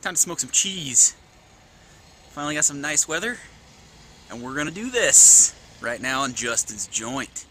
Time to smoke some cheese. Finally got some nice weather, and we're gonna do this right now on Justin's joint.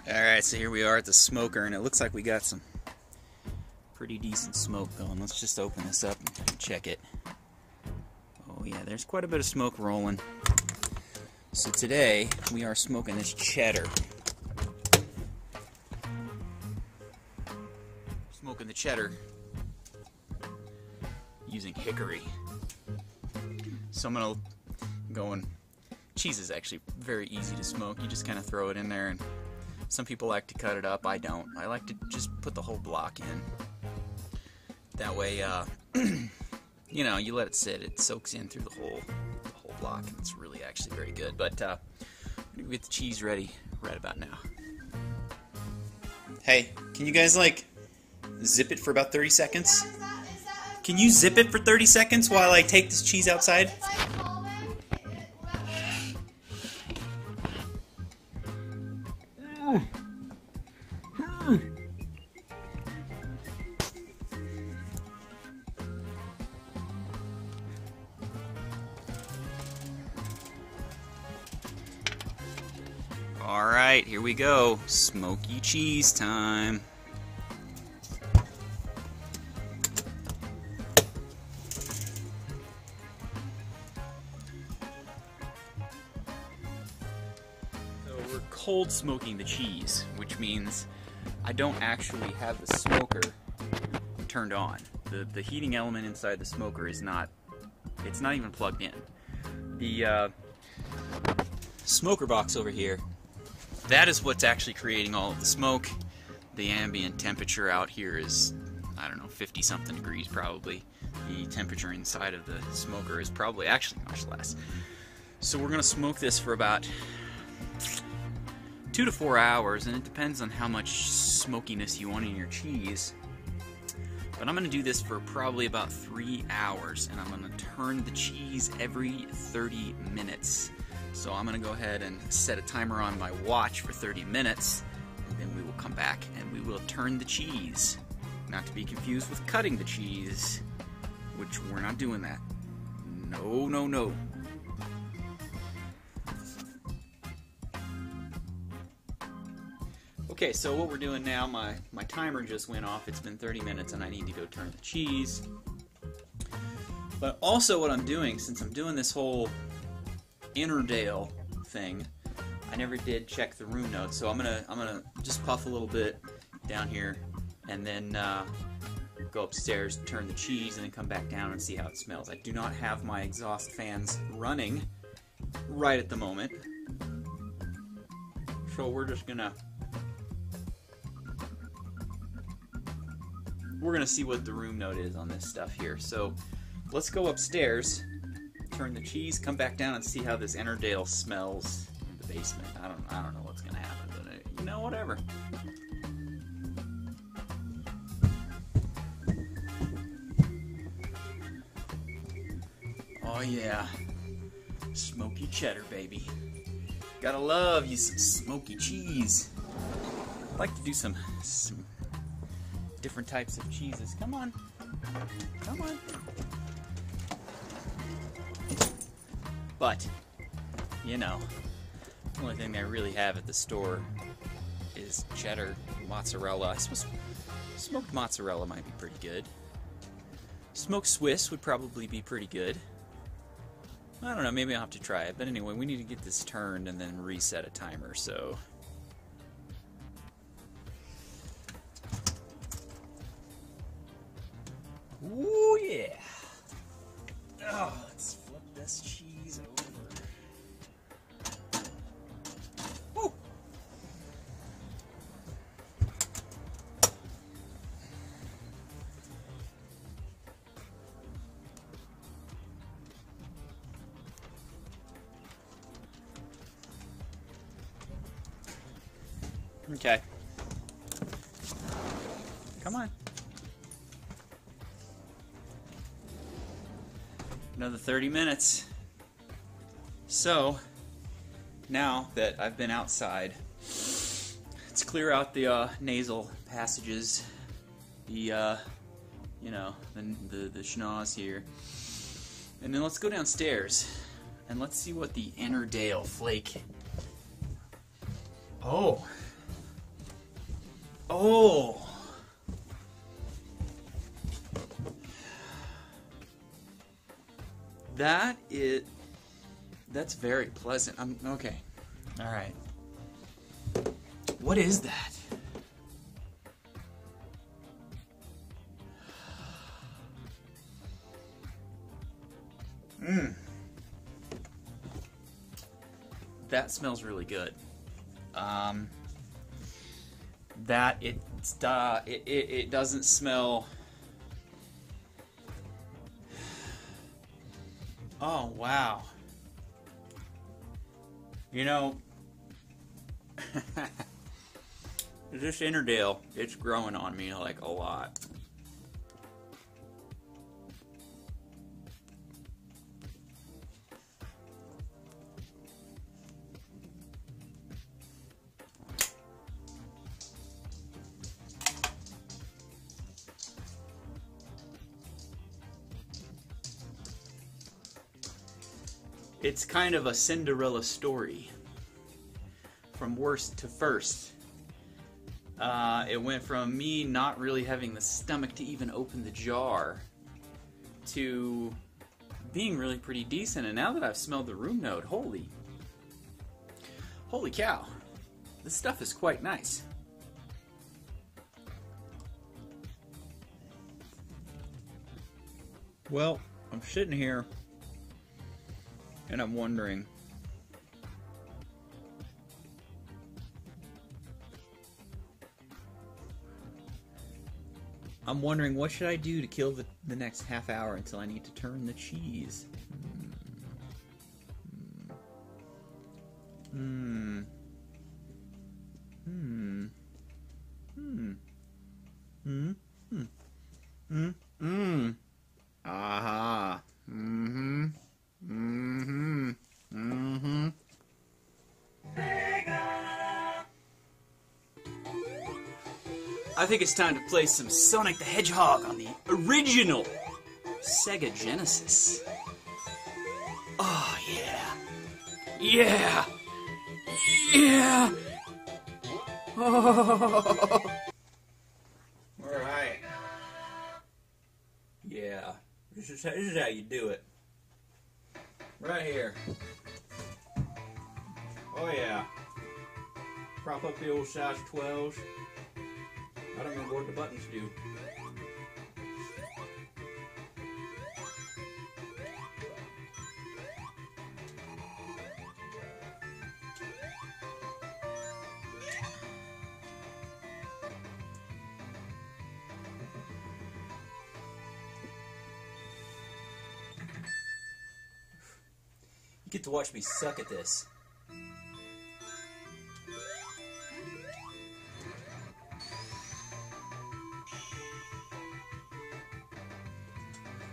Alright, so here we are at the smoker, and it looks like we got some pretty decent smoke going. Let's just open this up and check it. Oh yeah, there's quite a bit of smoke rolling. So today, we are smoking this cheddar. Smoking the cheddar using hickory. So I'm gonna go and... Cheese is actually very easy to smoke. You just kind of throw it in there, and some people like to cut it up. I don't. I like to just put the whole block in. That way, you know, you let it sit. It soaks in through the whole block, and it's really actually very good. But I'm gonna get the cheese ready right about now. Hey, can you guys like zip it for about 30 seconds? Can you zip it for 30 seconds while I take this cheese outside? Alright, here we go. Smoky cheese time. So we're cold smoking the cheese, which means I don't actually have the smoker turned on. The heating element inside the smoker is not, it's not even plugged in. The smoker box over here, that is what's actually creating all of the smoke. The ambient temperature out here is, I don't know, 50 something degrees probably. The temperature inside of the smoker is probably actually much less. So we're going to smoke this for about 2 to 4 hours, and it depends on how much smokiness you want in your cheese. But I'm going to do this for probably about 3 hours, and I'm going to turn the cheese every 30 minutes. So I'm going to go ahead and set a timer on my watch for 30 minutes, and then we will come back and we will turn the cheese. Not to be confused with cutting the cheese, which we're not doing that. No, no, no. Okay, so what we're doing now, my timer just went off. It's been 30 minutes and I need to go turn the cheese. But also what I'm doing, since I'm doing this whole Innerdale thing, I never did check the room notes, so I'm gonna just puff a little bit down here, and then go upstairs, turn the cheese, and then come back down and see how it smells. I do not have my exhaust fans running right at the moment, so we're gonna see what the room note is on this stuff here. So let's go upstairs, turn the cheese, come back down and see how this Innerdale smells in the basement. I don't know what's gonna happen, but you know, whatever. Oh yeah, smoky cheddar, baby. Gotta love you some smoky cheese. I'd like to do some different types of cheeses. Come on, come on. But, you know, the only thing I really have at the store is cheddar, mozzarella. I suppose smoked mozzarella might be pretty good. Smoked Swiss would probably be pretty good. I don't know, maybe I'll have to try it. But anyway, we need to get this turned and then reset a timer, so... Ooh, yeah! Oh, let's flip this cheese over. Woo! Okay. Come on. Another 30 minutes. So, now that I've been outside, let's clear out the nasal passages, the schnoz here. And then let's go downstairs and let's see what the Innerdale flake. Oh. Oh. That's very pleasant. Okay. All right. What is that? That smells really good. It doesn't smell. Oh wow. You know, this Innerdale, it's growing on me like a lot. It's kind of a Cinderella story, from worst to first. It went from me not really having the stomach to even open the jar to being really pretty decent. And now that I've smelled the room note, holy cow, this stuff is quite nice. Well, I'm sitting here and I'm wondering, what should I do to kill the next half hour until I need to turn the cheese? Aha. I think it's time to play some Sonic the Hedgehog on the original Sega Genesis. Oh, yeah. Yeah! Yeah! Oh. Alright. Yeah. This is how you do it. Right here. Oh, yeah. Prop up the old size 12s. I don't remember what the buttons do. You get to watch me suck at this.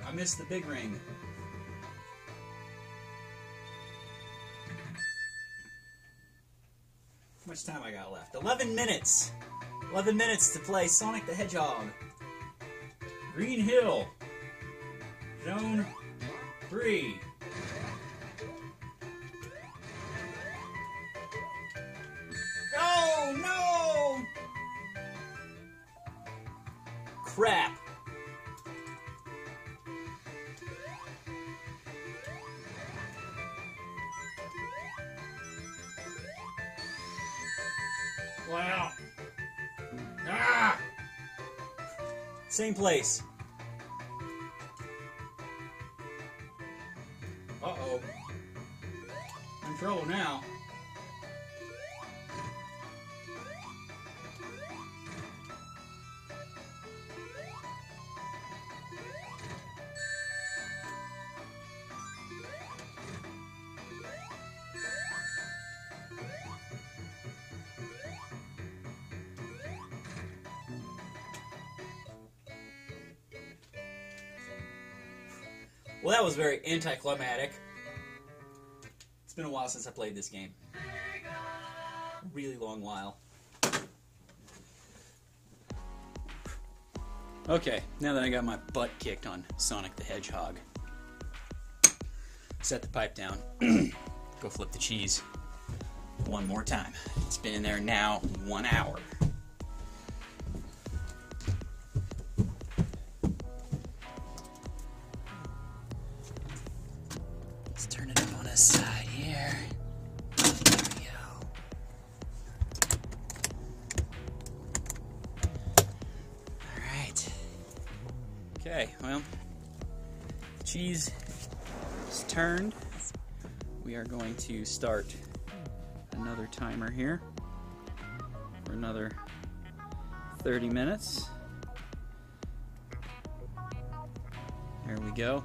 I missed the big ring. How much time I got left? 11 minutes! 11 minutes to play Sonic the Hedgehog. Green Hill. Zone 3. Oh, no! Crap. Wow. Ah! Same place. Uh-oh. I'm in trouble now. Well, that was very anticlimactic. It's been a while since I played this game. A really long while. Okay, now that I got my butt kicked on Sonic the Hedgehog, set the pipe down, go flip the cheese one more time. It's been in there now 1 hour. Let's turn it up on his side here. There we go. Alright. Okay, well, the cheese is turned. We are going to start another timer here for another 30 minutes. There we go.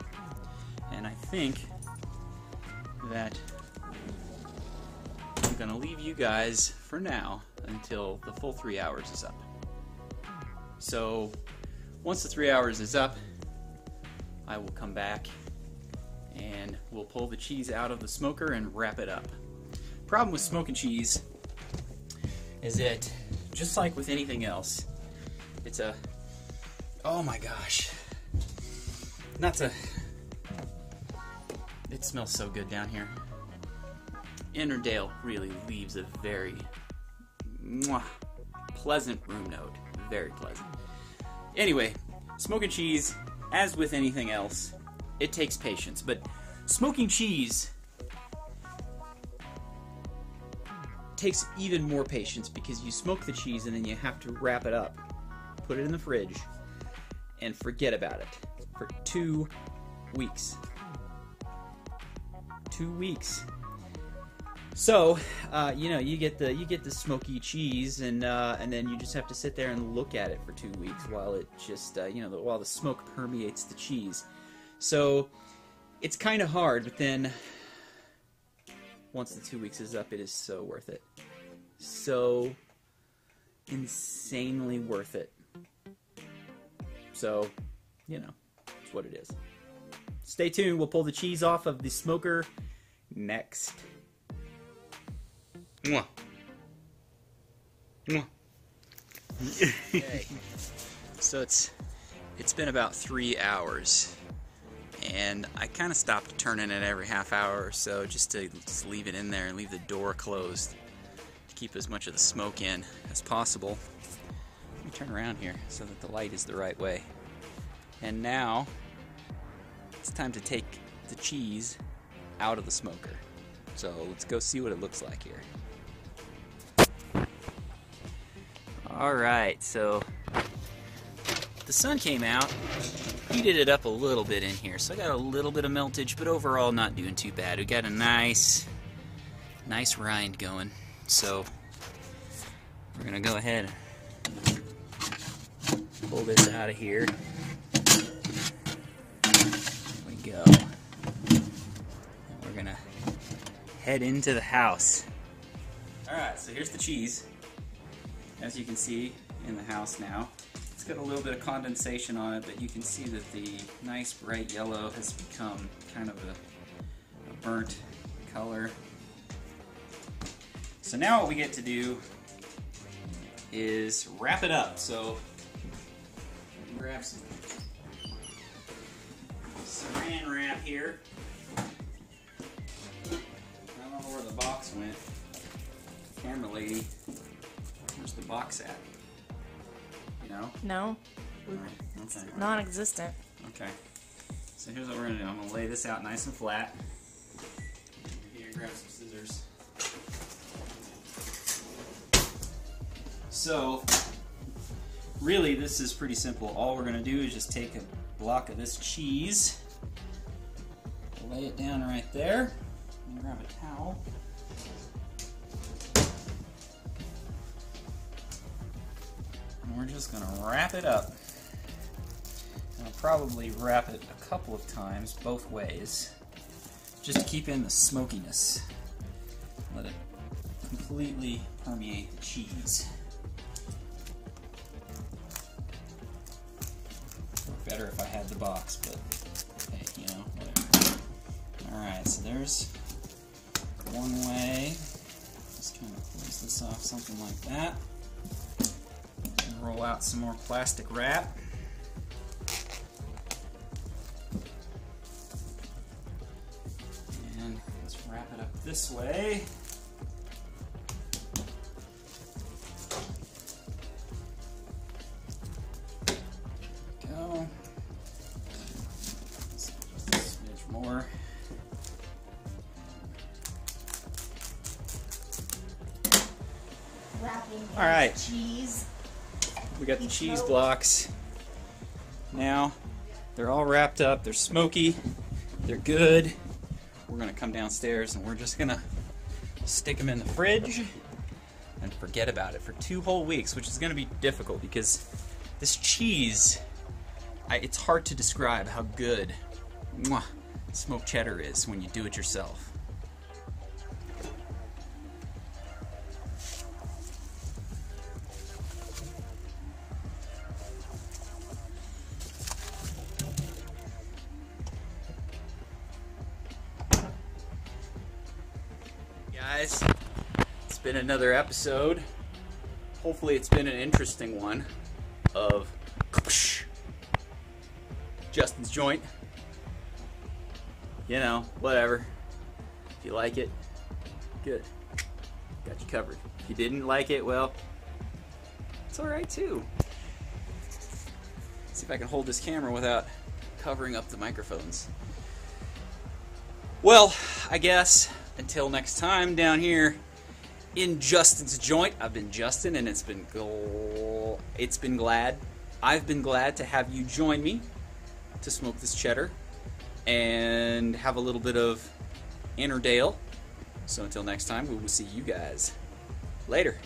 And I think that I'm going to leave you guys for now until the full 3 hours is up. So once the 3 hours is up, I will come back and we'll pull the cheese out of the smoker and wrap it up. Problem with smoking cheese is that, just like with anything else, it's a, oh my gosh, it smells so good down here. Innerdale really leaves a very pleasant room note, very pleasant. Anyway, smoking cheese, as with anything else, it takes patience, but smoking cheese takes even more patience because you smoke the cheese and then you have to wrap it up, put it in the fridge, and forget about it for 2 weeks. 2 weeks. So, you know, you get the smoky cheese, and then you just have to sit there and look at it for 2 weeks while it just, while the smoke permeates the cheese. So, it's kind of hard, but then once the 2 weeks is up, it is so worth it. So insanely worth it. So, you know, it's what it is. Stay tuned. We'll pull the cheese off of the smoker next. Mwah. Mwah. Okay. So it's been about 3 hours. And I kind of stopped turning it every half hour or so just to leave it in there and leave the door closed to keep as much of the smoke in as possible. Let me turn around here so that the light is the right way. And now it's time to take the cheese out of the smoker. So let's go see what it looks like here. Alright, so the sun came out, heated it up a little bit in here, so I got a little bit of meltage, but overall not doing too bad. We got a nice rind going, so we're gonna go ahead and pull this out of here. There we go. And we're gonna head into the house. Alright, so here's the cheese. As you can see in the house now. It's got a little bit of condensation on it, but you can see that the nice bright yellow has become kind of a burnt color. So now what we get to do is wrap it up. So grab some saran wrap here. I don't know where the box went. Camera lady, where's the box at? No? No. Right. Okay. Non-existent. Okay. So here's what we're going to do. I'm going to lay this out nice and flat. Here, grab some scissors. So, really, this is pretty simple. All we're going to do is just take a block of this cheese, lay it down right there, and grab a towel. And we're just going to wrap it up. And I'll probably wrap it a couple of times, both ways, just to keep in the smokiness. Let it completely permeate the cheese. Better if I had the box, but hey. you know, whatever. Alright, so there's one way. Just kind of close this off, something like that. And roll out some more plastic wrap. And let's wrap it up this way. Go. Just a smidge more. All right. Cheese. We got the cheese blocks. Now they're all wrapped up. They're smoky. They're good. We're gonna come downstairs and we're just gonna stick them in the fridge and forget about it for 2 whole weeks, which is gonna be difficult because this cheese, it's hard to describe how good smoked cheddar is when you do it yourself. Guys, it's been another episode. Hopefully it's been an interesting one of Justin's Joint. You know, whatever. If you like it, good. Got you covered. If you didn't like it, well, it's alright too. See if I can hold this camera without covering up the microphones. Well, I guess until next time down here in Justin's Joint, I've been Justin, and I've been glad to have you join me to smoke this cheddar and have a little bit of Innerdale. So until next time, we will see you guys later.